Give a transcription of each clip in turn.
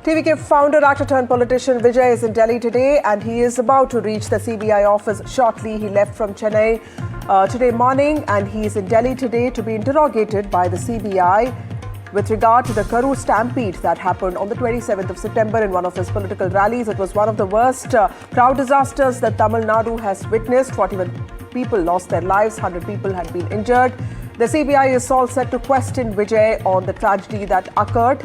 TVK founder, actor turned politician Vijay is in Delhi today and he is about to reach the CBI office shortly. He left from Chennai today morning and he is in Delhi today to be interrogated by the CBI with regard to the Karur stampede that happened on the 27th of September in one of his political rallies. It was one of the worst crowd disasters that Tamil Nadu has witnessed. 41 people lost their lives, 100 people had been injured. The CBI is all set to question Vijay on the tragedy that occurred.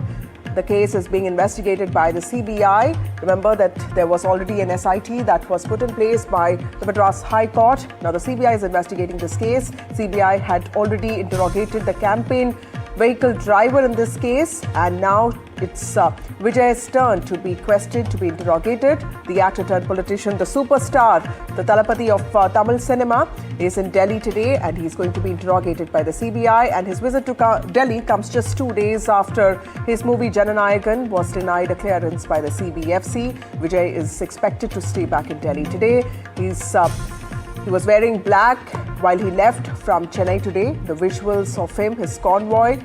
The case is being investigated by the CBI. Remember that there was already an SIT that was put in place by the Madras High Court. Now the CBI is investigating this case. CBI had already interrogated the campaign vehicle driver in this case, and now it's Vijay's turn to be questioned, to be interrogated. The actor turned politician, the superstar, the Talapati of Tamil cinema, is in Delhi today and he's going to be interrogated by the CBI. And his visit to Delhi comes just 2 days after his movie Jananayagan was denied a clearance by the CBFC. Vijay is expected to stay back in Delhi today. He was wearing black while he left from Chennai today. The visuals of him, his convoy,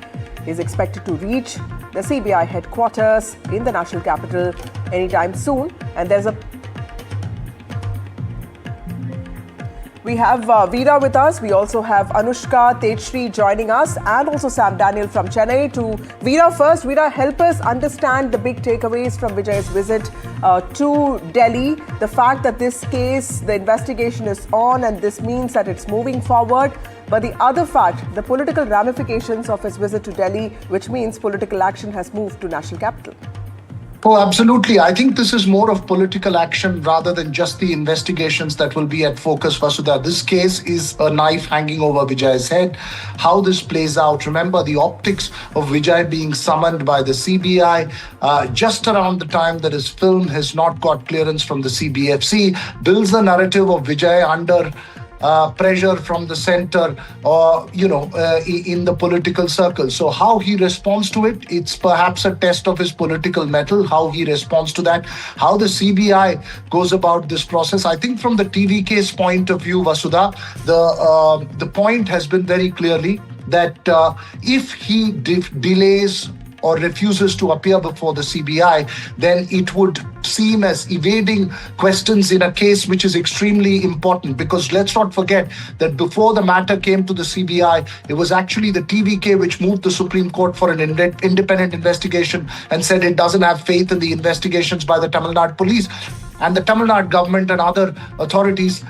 is expected to reach the CBI headquarters in the national capital anytime soon. And we have Veera with us. We also have Anushka, Tejshri joining us, and also Sam Daniel from Chennai. To Veera first. Veera, help us understand the big takeaways from Vijay's visit to Delhi. The fact that this case, the investigation is on and this means that it's moving forward. But the other fact, the political ramifications of his visit to Delhi, which means political action has moved to national capital. Oh, absolutely. I think this is more of political action rather than just the investigations that will be at focus, Vasudha. This case is a knife hanging over Vijay's head. How this plays out, remember the optics of Vijay being summoned by the CBI just around the time that his film has not got clearance from the CBFC, builds a narrative of Vijay under pressure from the center or, in the political circle. So how he responds to it, it's perhaps a test of his political mettle, how he responds to that, how the CBI goes about this process. I think from the TVK's point of view, Vasudha, the point has been very clearly that if he delays or refuses to appear before the CBI, then it would seem as evading questions in a case which is extremely important. Because let's not forget that before the matter came to the CBI, it was actually the TVK which moved the Supreme Court for an independent investigation and said it doesn't have faith in the investigations by the Tamil Nadu police. And the Tamil Nadu government and other authorities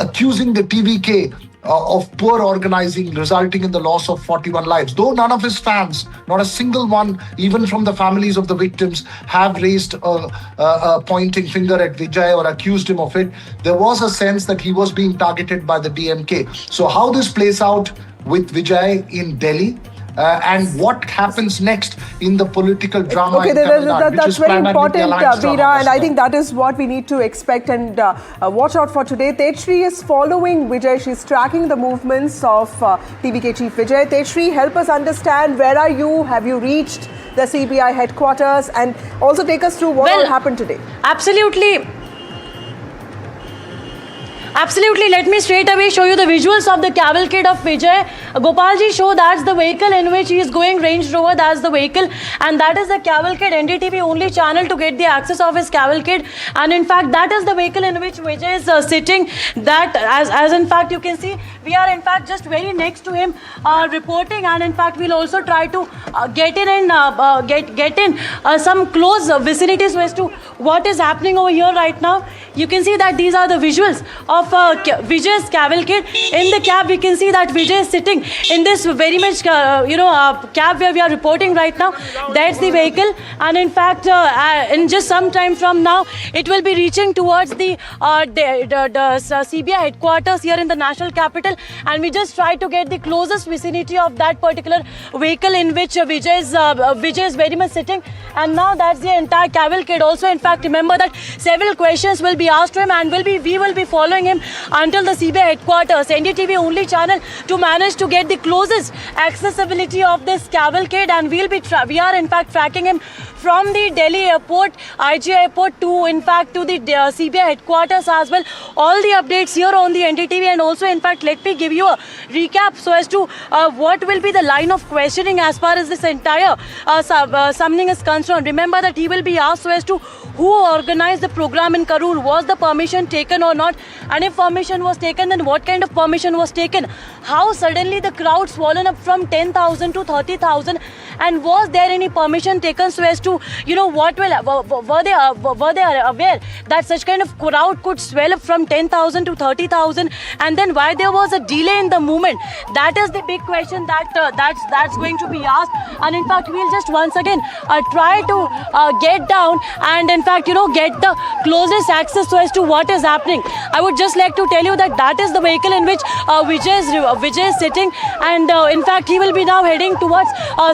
accusing the TVK of poor organizing, resulting in the loss of 41 lives. Though none of his fans, not a single one, even from the families of the victims, have raised a pointing finger at Vijay or accused him of it, there was a sense that he was being targeted by the DMK. So how this plays out with Vijay in Delhi, and what happens next in the political drama in Tamil Nadu, that's very important, Veera, and I think that is what we need to expect and watch out for today. Tejshri is following Vijay. She's tracking the movements of TVK chief Vijay. Tejshri, help us understand, where are you? Have you reached the CBI headquarters? And also take us through what will happen today. Absolutely, let me straight away show you the visuals of the cavalcade of Vijay. Gopalji, show that's the vehicle in which he is going, Range Rover, that's the vehicle. And that is the cavalcade, NDTV only channel to get the access of his cavalcade. And in fact, that is the vehicle in which Vijay is sitting. That, as in fact you can see, we are in fact just very next to him reporting. And in fact, we'll also try to get in some close vicinities as to what is happening over here right now. You can see that these are the visuals of Vijay's cavalcade. In the cab, we can see that Vijay is sitting in this very much, cab where we are reporting right now. That's the vehicle. And in fact, in just some time from now, it will be reaching towards the CBI headquarters here in the national capital. And we just try to get the closest vicinity of that particular vehicle in which Vijay is very much sitting. And now that's the entire cavalcade. Also, in fact, remember that several questions will be be asked to him, and we will be following him until the CBI headquarters. NDTV only channel to manage to get the closest accessibility of this cavalcade, and we are in fact tracking him from the Delhi airport, IGI airport, to in fact to the CBI headquarters as well. All the updates here on the NDTV, and also in fact let me give you a recap so as to what will be the line of questioning as far as this entire summoning is concerned. Remember that he will be asked so as to who organized the program in Karur, was the permission taken or not, and if permission was taken, then what kind of permission was taken, how suddenly the crowd swollen up from 10,000 to 30,000, and was there any permission taken so as to, you know, what were they aware that such kind of crowd could swell up from 10,000 to 30,000, and then why there was a delay in the movement? That is the big question that's going to be asked. And in fact we'll just once again try to get down and in fact, you know, get the closest access so as to what is happening. I would just like to tell you that is the vehicle in which Vijay is sitting, and in fact he will be now heading towards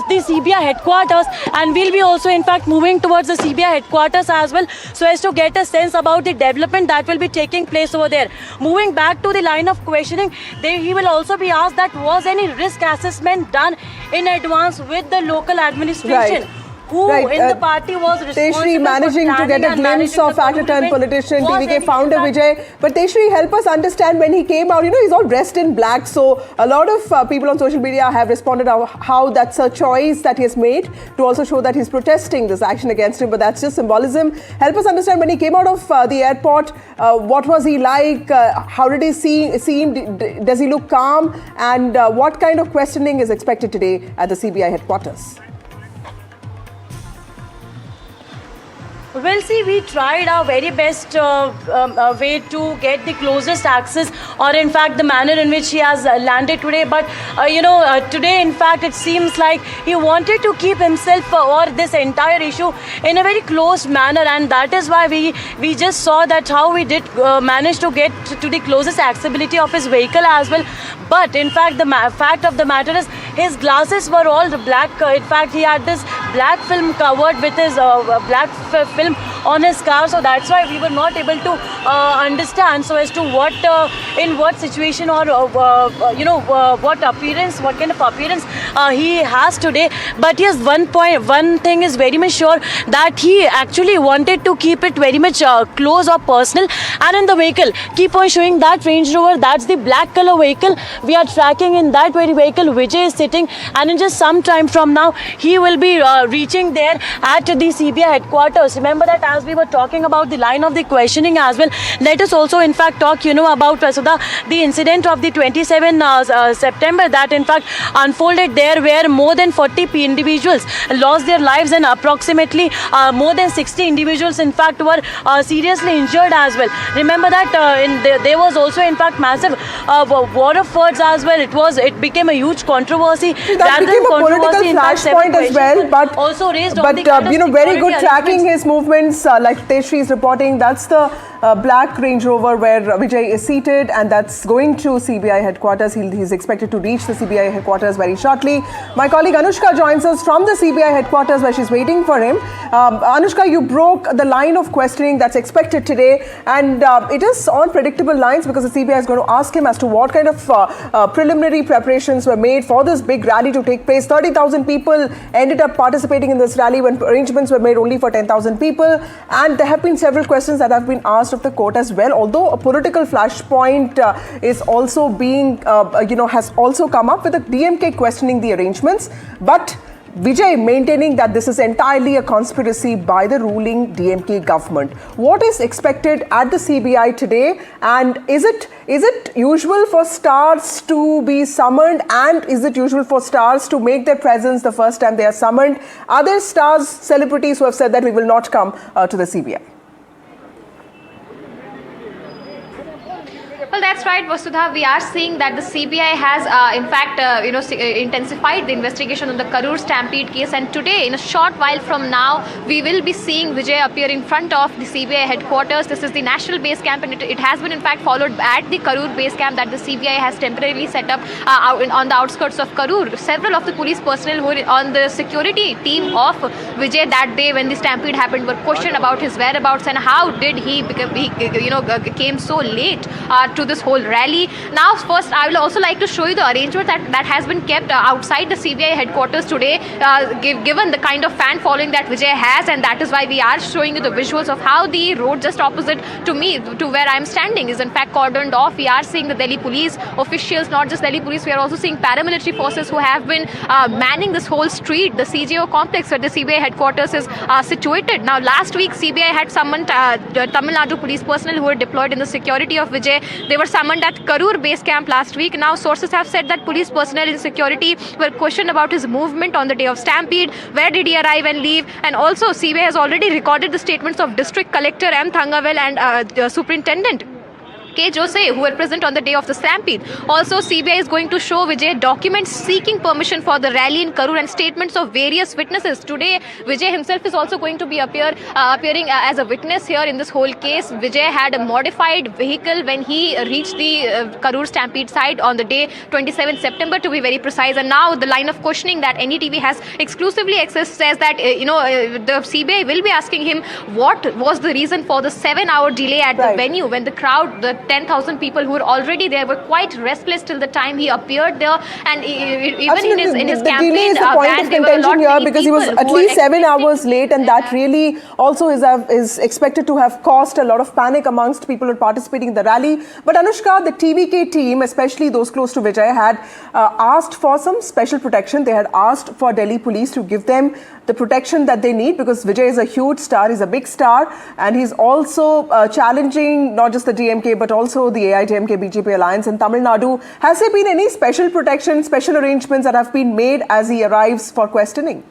the CBI headquarters, and we'll be also in fact moving towards the CBI headquarters as well so as to get a sense about the development that will be taking place over there. Moving back to the line of questioning, he will also be asked that was any risk assessment done in advance with the local administration? Right. Who in the party was responsible Teshri, managing for to get a glimpse of actor-turned politician, TVK founder Vijay. But Teshri, help us understand when he came out, you know, he's all dressed in black. So a lot of people on social media have responded how that's a choice that he has made to also show that he's protesting this action against him. But that's just symbolism. Help us understand when he came out of the airport, what was he like? How did he seem? Does he look calm? And what kind of questioning is expected today at the CBI headquarters? Well, see, we tried our very best way to get the closest access, or in fact the manner in which he has landed today. But today in fact it seems like he wanted to keep himself or this entire issue in a very closed manner, and that is why we just saw that how we did manage to get to the closest accessibility of his vehicle as well. But in fact the fact of the matter is his glasses were all black. In fact he had this black film covered with his black film on his car, so that's why we were not able to understand so as to what in what situation or what kind of appearance he has today. But yes, one thing is very much sure, that he actually wanted to keep it very much close or personal. And in the vehicle, keep on showing that Range Rover, that's the black color vehicle we are tracking. In that very vehicle Vijay is sitting, and in just some time from now he will be reaching there at the CBI headquarters. Remember that as we were talking about the line of the questioning as well, let us also in fact talk about the incident of the 27th September that in fact unfolded there, where more than 40 individuals lost their lives, and approximately more than 60 individuals in fact were seriously injured as well. Remember that there was also in fact massive war of words as well. It became a huge controversy. That became a political flashpoint as well, but also raised on the very good tracking his movements, like Teshri is reporting. That's the black Range Rover where Vijay is seated, and that's going to CBI headquarters. He's expected to reach the CBI headquarters very shortly. My colleague Anushka joins us from the CBI headquarters where she's waiting for him. Anushka, you broke the line of questioning that's expected today, and it is on predictable lines because the CBI is going to ask him as to what kind of preliminary preparations were made for this big rally to take place. 30,000 people ended up participating in this rally when arrangements were made only for 10,000 people, and there have been several questions that have been asked of the court as well, although a political flashpoint is also being has also come up with the DMK questioning the arrangements, but Vijay maintaining that this is entirely a conspiracy by the ruling DMK government. What is expected at the CBI today, and is it usual for stars to be summoned, and is it usual for stars to make their presence the first time they are summoned? Are there stars, celebrities who have said that we will not come to the CBI? Well, that's right, Vasudha. We are seeing that the CBI has, in fact, intensified the investigation on the Karur Stampede case. And today, in a short while from now, we will be seeing Vijay appear in front of the CBI headquarters. This is the national base camp, and it has been, in fact, followed at the Karur base camp that the CBI has temporarily set up on the outskirts of Karur. Several of the police personnel who were on the security team of Vijay that day when the stampede happened were questioned about his whereabouts and how did he came so late to this whole rally. Now, first, I will also like to show you the arrangement that has been kept outside the CBI headquarters today, given the kind of fan following that Vijay has, and that is why we are showing you the visuals of how the road just opposite to me, to where I am standing, is in fact cordoned off. We are seeing the Delhi police officials, not just Delhi police, we are also seeing paramilitary forces who have been manning this whole street, the CJO complex where the CBI headquarters is situated. Now, last week, CBI had summoned Tamil Nadu police personnel who were deployed in the security of Vijay. They were summoned at Karur base camp last week. Now, sources have said that police personnel in security were questioned about his movement on the day of stampede, where did he arrive and leave, and also CBI has already recorded the statements of District Collector M. Thangavel and Superintendent K. Jose, who were present on the day of the stampede. Also, CBI is going to show Vijay documents seeking permission for the rally in Karur and statements of various witnesses. Today, Vijay himself is also going to be appearing as a witness here in this whole case. Vijay had a modified vehicle when he reached the Karur stampede site on the day 27th September, to be very precise. And now the line of questioning that NDTV has exclusively accessed says that the CBI will be asking him what was the reason for the 7-hour delay at the venue when the crowd, the 10,000 people who were already there, were quite restless till the time he appeared there, and even in his the campaign delay is the point of contention here, because he was at least 7 hours late, and that really also is expected to have caused a lot of panic amongst people who are participating in the rally. But Anushka, the TVK team, especially those close to Vijay, had asked for some special protection. They had asked for Delhi police to give them the protection that they need, because Vijay is a huge star, he's a big star, and he's also challenging not just the DMK but also the AIDMK BJP alliance in Tamil Nadu. Has there been any special protection, special arrangements that have been made as he arrives for questioning?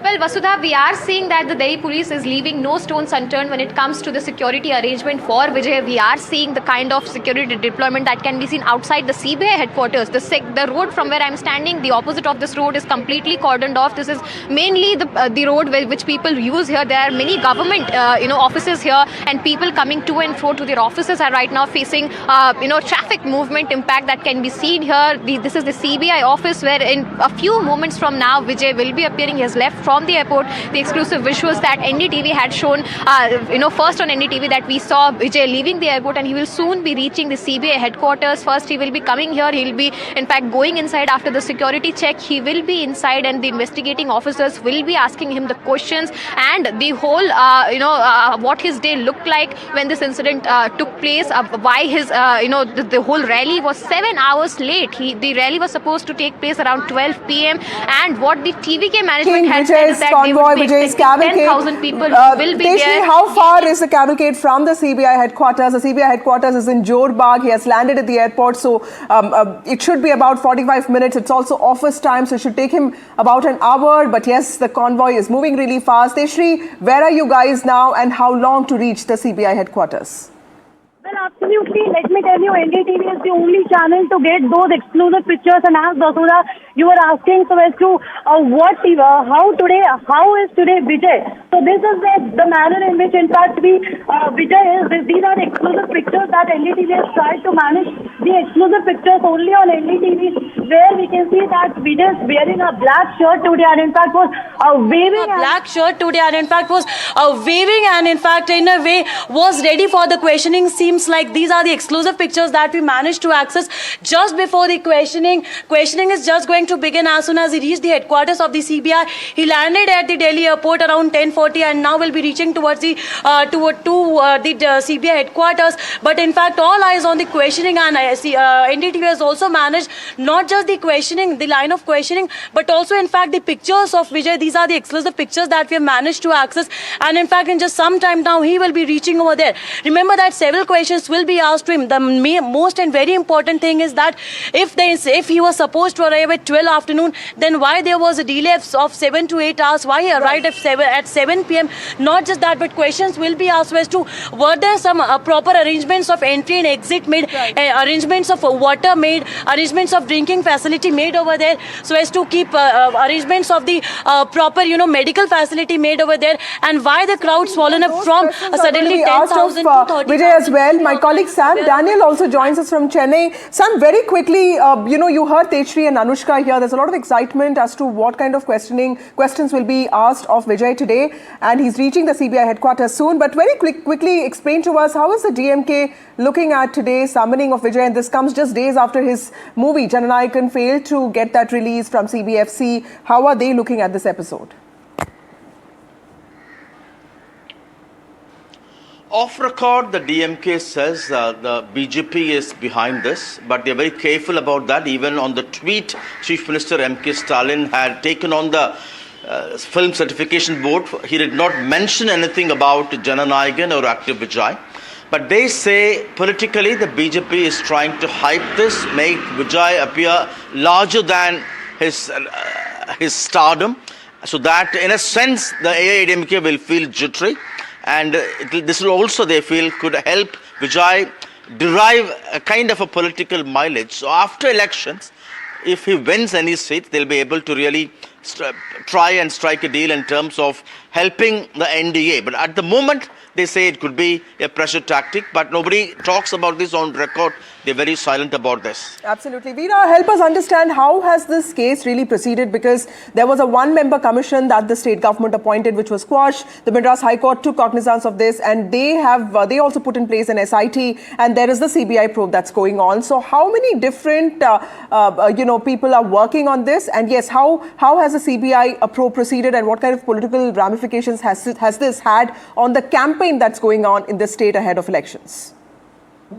Well, Vasudha, we are seeing that the Delhi police is leaving no stones unturned when it comes to the security arrangement for Vijay. We are seeing the kind of security deployment that can be seen outside the CBI headquarters. The road from where I'm standing, the opposite of this road is completely cordoned off. This is mainly the road which people use here. There are many government offices here, and people coming to and fro to their offices are right now facing traffic movement impact that can be seen here. This is the CBI office, where in a few moments from now Vijay will be appearing. He has left from the airport. The exclusive visuals that NDTV had shown, first on NDTV, that we saw Vijay leaving the airport, and he will soon be reaching the CBI headquarters. First, he will be coming here. He will be, in fact, going inside after the security check. He will be inside, and the investigating officers will be asking him the questions and the whole, what his day looked like when this incident took place. Why his, the whole rally was 7 hours late. The rally was supposed to take place around 12 p.m. and what the TVK management had said is that convoy, Vijay's cavalcade. 10,000 people will be there. How far is the cavalcade from the CBI headquarters? The CBI headquarters is in Jor Bagh. He has landed at the airport, so it should be about 45 minutes. It's also office time, so it should take him about an hour. But yes, the convoy is moving really fast. Teshri, where are you guys now, and how long to reach the CBI headquarters? Well, absolutely. Let me tell you, NDTV is the only channel to get those exclusive pictures. And as Vasudha, you were asking so as to how is today Vijay? So this is the manner in which, in fact, Vijay is. These are the exclusive pictures that NDTV has tried to manage. The exclusive pictures only on NDTV, where we can see that Vijay is wearing a black shirt today, and in fact was waving. Black shirt today, and in fact was waving, and in fact in a way was ready for the questioning. Seems like these are the exclusive pictures that we managed to access just before the questioning. Questioning is just going to begin as soon as he reached the headquarters of the CBI. He landed at the Delhi airport around 10:40 and now will be reaching towards the CBI headquarters. But in fact, all eyes on the questioning, and NDTV has also managed not just the questioning, the line of questioning, but also in fact the pictures of Vijay. These are the exclusive pictures that we have managed to access, and in fact in just some time now he will be reaching over there. Remember that several questions will be asked to him. The most and very important thing is that if he was supposed to arrive at 12 afternoon, then why there was a delay of 7 to 8 hours? Why he arrived at 7 p.m.? Not just that, but questions will be asked as to were there some proper arrangements of entry and exit made, arrangements of water made, arrangements of drinking facility made over there, so as to keep arrangements of the proper, medical facility made over there, and why the crowd swollen up from suddenly 10,000 to 30,000. Vijay as well. My colleague Sam Daniel also joins us from Chennai. Sam, very quickly, you heard Tejshri and Anushka here. There's a lot of excitement as to what kind of questions will be asked of Vijay today, and he's reaching the CBI headquarters soon. But very quickly explain to us, how is the DMK looking at today's summoning of Vijay? And this comes just days after his movie Jananayakan failed to get that release from CBFC. How are they looking at this episode? Off record, the DMK says the BJP is behind this, but they're very careful about that. Even on the tweet, Chief Minister M.K. Stalin had taken on the Film Certification Board. He did not mention anything about Jananayakan or Active Vijay. But they say politically the BJP is trying to hype this, make Vijay appear larger than his stardom, so that in a sense the AIADMK will feel jittery. And this will also, they feel, could help Vijay derive a kind of a political mileage. So after elections, if he wins any seat, they'll be able to really try and strike a deal in terms of helping the NDA. But at the moment, they say it could be a pressure tactic, but nobody talks about this on record. They're very silent about this. Absolutely. Veera, help us understand how has this case really proceeded, because there was a one-member commission that the state government appointed which was quashed. The Madras High Court took cognizance of this, and they also put in place an SIT, and there is the CBI probe that's going on. So how many different people are working on this? And yes, how has the CBI probe proceeded, and what kind of political ramifications has this had on the campaign that's going on in the state ahead of elections?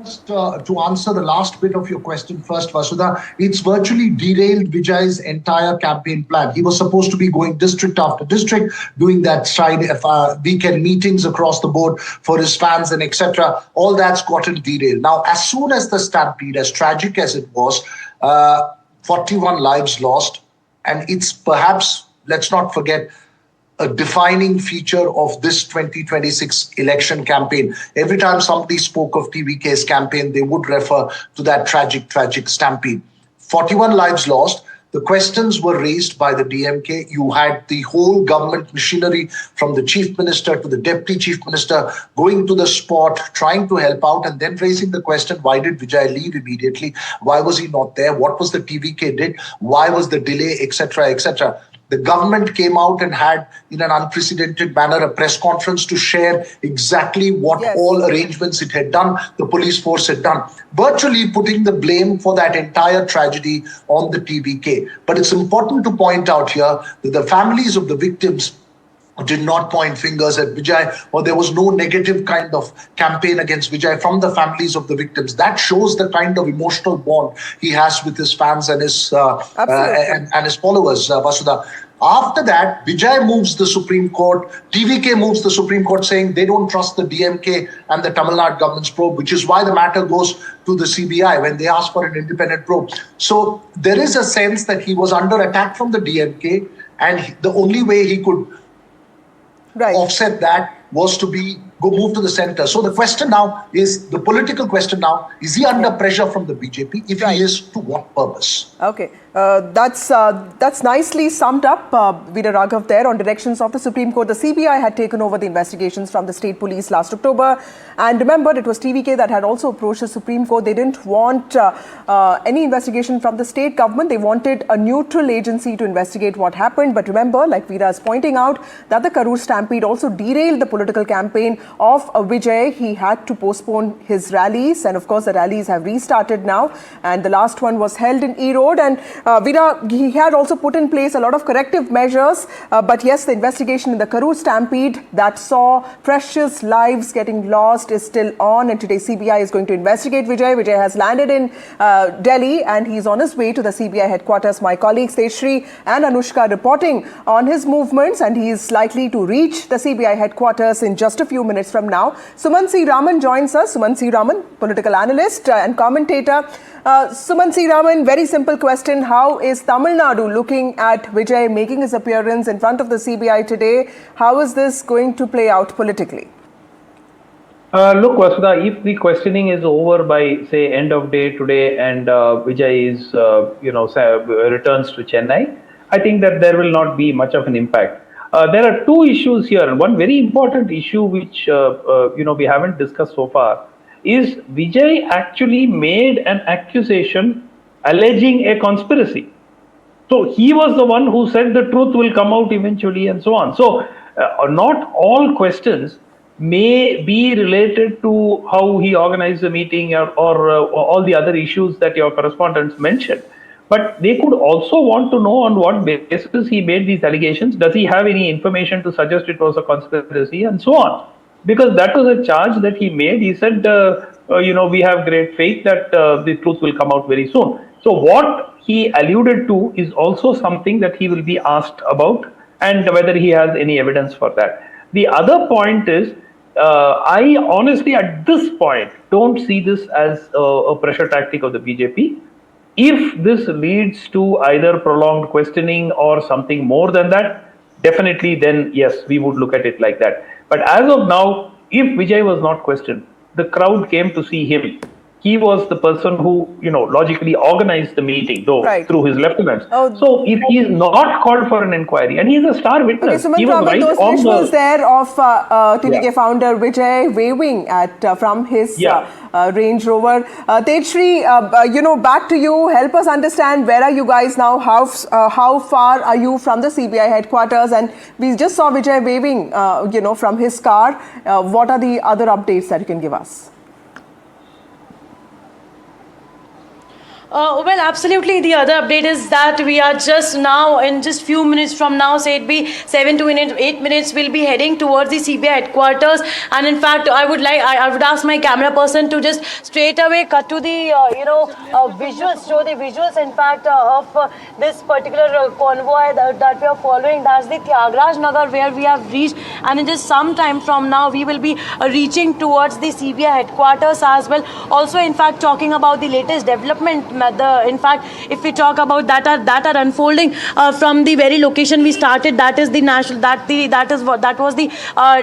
Just to answer the last bit of your question first, Vasudha, it's virtually derailed Vijay's entire campaign plan. He was supposed to be going district after district, doing that weekend meetings across the board for his fans and etc. All that's gotten derailed. Now, as soon as the stampede, as tragic as it was, 41 lives lost, and it's perhaps, let's not forget, a defining feature of this 2026 election campaign. Every time somebody spoke of TVK's campaign, they would refer to that tragic stampede. 41 lives lost. The questions were raised by the DMK. You had the whole government machinery, from the chief minister to the deputy chief minister, going to the spot, trying to help out, and then raising the question, why did Vijay leave immediately? Why was he not there? What was the TVK did? Why was the delay, etc., etc.? The government came out and had, in an unprecedented manner, a press conference to share exactly what all arrangements it had done, the police force had done, virtually putting the blame for that entire tragedy on the TVK. But it's important to point out here that the families of the victims did not point fingers at Vijay, or there was no negative kind of campaign against Vijay from the families of the victims. That shows the kind of emotional bond he has with his fans and his and his followers, Vasudha. After that, Vijay moves the Supreme Court, TVK moves the Supreme Court, saying they don't trust the DMK and the Tamil Nadu government's probe, which is why the matter goes to the CBI when they ask for an independent probe. So there is a sense that he was under attack from the DMK, and the only way he could offset that was to move to the center. So the question now is, the political question now, is he under pressure from the BJP? If he is, to what purpose? Okay. That's nicely summed up, Veera Raghav, there on directions of the Supreme Court. The CBI had taken over the investigations from the state police last October. And remember, it was TVK that had also approached the Supreme Court. They didn't want any investigation from the state government. They wanted a neutral agency to investigate what happened. But remember, like Veera is pointing out, that the Karur stampede also derailed the political campaign of Vijay. He had to postpone his rallies. And of course, the rallies have restarted now. And the last one was held in Erode. And Veera, he had also put in place a lot of corrective measures. But yes, the investigation in the Karur stampede that saw precious lives getting lost is still on. And today CBI is going to investigate Vijay. Vijay has landed in Delhi and he's on his way to the CBI headquarters. My colleagues Tejshri and Anushka reporting on his movements, and he is likely to reach the CBI headquarters in just a few minutes. minutes from now. Suman C. Raman joins us. Suman C. Raman, political analyst and commentator. Suman C. Raman, very simple question. How is Tamil Nadu looking at Vijay making his appearance in front of the CBI today? How is this going to play out politically? Look, Vasudha, if the questioning is over by, say, end of day today and Vijay is, returns to Chennai, I think that there will not be much of an impact. There are two issues here. One very important issue which, we haven't discussed so far is Vijay actually made an accusation alleging a conspiracy. So he was the one who said the truth will come out eventually and so on. So not all questions may be related to how he organized the meeting or all the other issues that your correspondents mentioned. But they could also want to know on what basis he made these allegations. Does he have any information to suggest it was a conspiracy and so on? Because that was a charge that he made. He said, we have great faith that the truth will come out very soon. So what he alluded to is also something that he will be asked about and whether he has any evidence for that. The other point is, I honestly at this point don't see this as a pressure tactic of the BJP. If this leads to either prolonged questioning or something more than that, definitely then yes, we would look at it like that. But as of now, if Vijay was not questioned, the crowd came to see him. He was the person who, logically organized the meeting, though, through his lieutenants. So if he is not called for an inquiry, and he is a star witness, he was right those visuals there of TVK founder Vijay waving at from his Range Rover. Tejshri, back to you. Help us understand, where are you guys now? How far are you from the CBI headquarters? And we just saw Vijay waving, from his car. What are the other updates that you can give us? Well, absolutely. The other update is that we are just now, in just few minutes from now, say it be 7 to 8 minutes, we'll be heading towards the CBI headquarters. And in fact, I would ask my camera person to just straight away cut to the, visuals, show the visuals, in fact, of this particular convoy that we are following. That's the Tyagaraja Nagar where we have reached. And in just some time from now, we will be reaching towards the CBI headquarters as well. Also, in fact, talking about the latest development. In fact, if we talk about that are unfolding from the very location we started, that is the national, that was the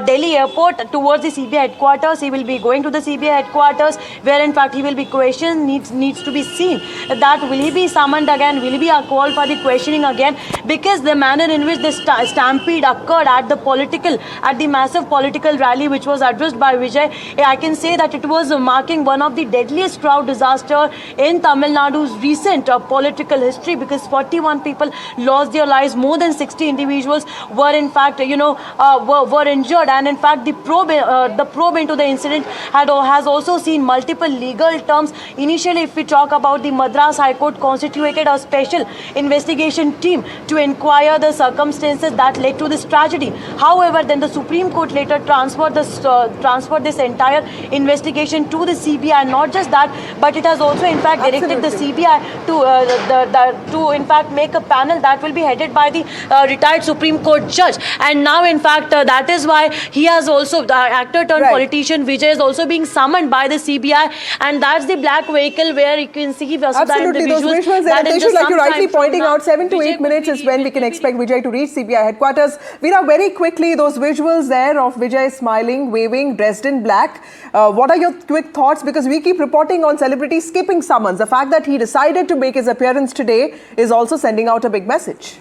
Delhi airport towards the CBI headquarters. He will be going to the CBI headquarters, where in fact he will be questioned. Needs to be seen that will he be summoned again, will he be called for the questioning again, because the manner in which the stampede occurred at the massive political rally which was addressed by Vijay, I can say that it was marking one of the deadliest crowd disaster in Tamil Nadu's recent political history, because 41 people lost their lives, more than 60 individuals were in fact were injured, and in fact the probe into the incident has also seen multiple legal terms. Initially, if we talk about, the Madras High Court constituted a special investigation team to inquire the circumstances that led to this tragedy. However, then the Supreme Court later transferred this entire investigation to the CBI. Not just that, but it has also in fact directed the CBI to in fact make a panel that will be headed by the retired Supreme Court judge. And now in fact that is why he has also, the actor turned politician Vijay, is also being summoned by the CBI, and that's the black vehicle where you can see absolutely those visuals. And Tejshri, like you're rightly pointing out, 7 to 8 minutes is when we can expect Vijay to reach CBI headquarters. Veera, very quickly, those visuals there of Vijay smiling, waving, dressed in black. What are your quick thoughts? Because we keep reporting on celebrities skipping summons. The fact that he decided to make his appearance today is also sending out a big message.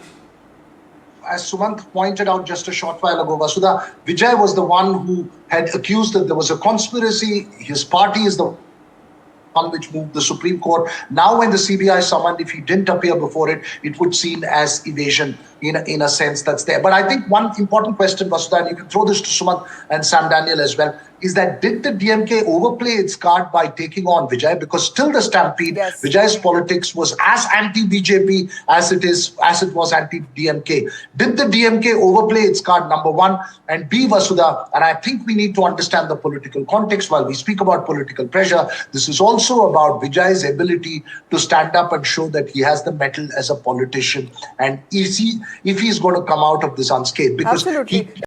As Sumant pointed out just a short while ago, Vasudha, Vijay was the one who had accused that there was a conspiracy. His party is the one which moved the Supreme Court. Now when the CBI summoned, if he didn't appear before it, it would seem as evasion in a sense that's there. But I think one important question, Vasudha, and you can throw this to Sumant and Sam Daniel as well, is that did the DMK overplay its card by taking on Vijay? Because till the stampede, Vijay's politics was as anti-BJP as it was anti-DMK. Did the DMK overplay its card, number one? And B, Vasudha, and I think we need to understand the political context while we speak about political pressure. This is also about Vijay's ability to stand up and show that he has the mettle as a politician. And if he's going to come out of this unscathed, because